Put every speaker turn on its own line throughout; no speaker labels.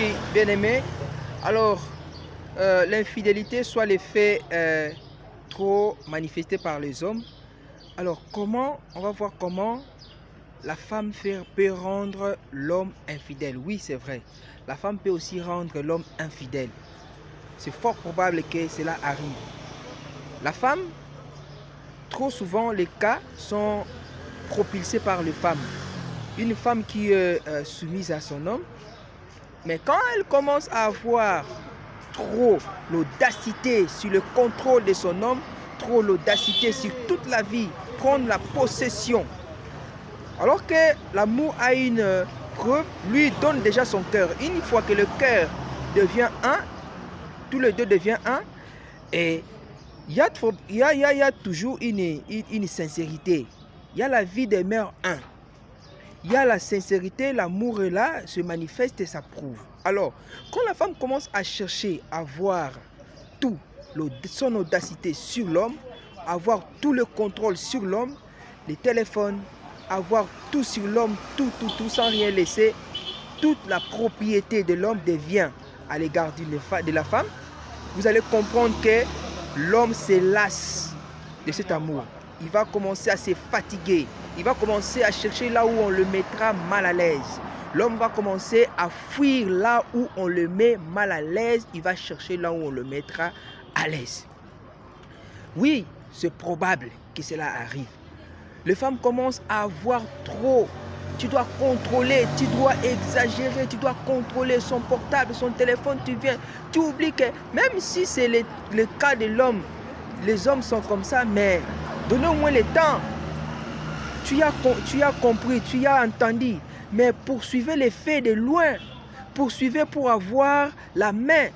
Oui, bien aimé. Alors, l'infidélité, soit les faits trop manifestés par les hommes. Alors, on va voir comment la femme peut rendre l'homme infidèle. Oui, c'est vrai. La femme peut aussi rendre l'homme infidèle. C'est fort probable que cela arrive. La femme, trop souvent, les cas sont propulsés par les femmes. Une femme qui est soumise à son homme, mais quand elle commence à avoir trop l'audacité sur le contrôle de son homme, trop l'audacité sur toute la vie, prendre la possession. Alors que l'amour a une preuve, lui donne déjà son cœur. Une fois que le cœur devient un, tous les deux deviennent un, et il y a toujours une sincérité. Il y a la vie des mères un. Il y a la sincérité, l'amour est là, se manifeste et s'approuve. Alors, quand la femme commence à chercher à voir tout, son audacité sur l'homme, avoir tout le contrôle sur l'homme, les téléphones, avoir tout sur l'homme, tout, sans rien laisser, toute la propriété de l'homme devient à l'égard de la femme, vous allez comprendre que l'homme se lasse de cet amour. Il va commencer à se fatiguer. Il va commencer à chercher là où on le mettra mal à l'aise. L'homme va commencer à fuir là où on le met mal à l'aise. Il va chercher là où on le mettra à l'aise. Oui, c'est probable que cela arrive. Les femmes commencent à avoir trop. Tu dois contrôler, tu dois exagérer, tu dois contrôler son portable, son téléphone, tu oublies que même si c'est le cas de l'homme, les hommes sont comme ça, mais donnez au moins le temps. Tu as compris, tu as entendu, mais poursuivez les faits de loin. Poursuivez pour avoir la main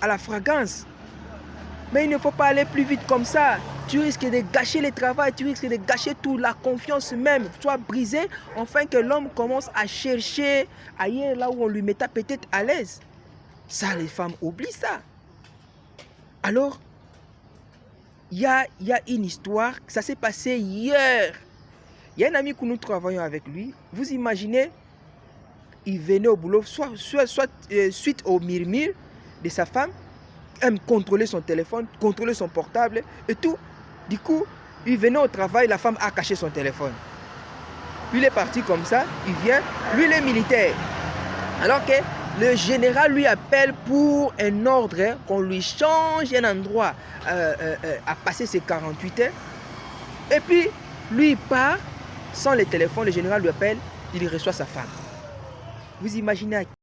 à la fragrance. Mais il ne faut pas aller plus vite comme ça. Tu risques de gâcher le travail, tu risques de gâcher tout, la confiance même soit brisée, afin que l'homme commence à chercher ailleurs là où on lui mettra peut-être à l'aise. Ça, les femmes oublient ça. Alors, il y a une histoire, ça s'est passé hier. Il y a un ami que nous travaillons avec lui. Vous imaginez, il venait au boulot, soit suite au murmure de sa femme, aime contrôler son téléphone, contrôler son portable et tout. Du coup, il venait au travail, la femme a caché son téléphone. Lui, il est parti comme ça, il vient, lui, il est militaire. Alors que le général lui appelle pour un ordre, qu'on lui change un endroit à passer ses 48 heures. Et puis, lui, il part sans le téléphone, le général lui appelle, il reçoit sa femme. Vous imaginez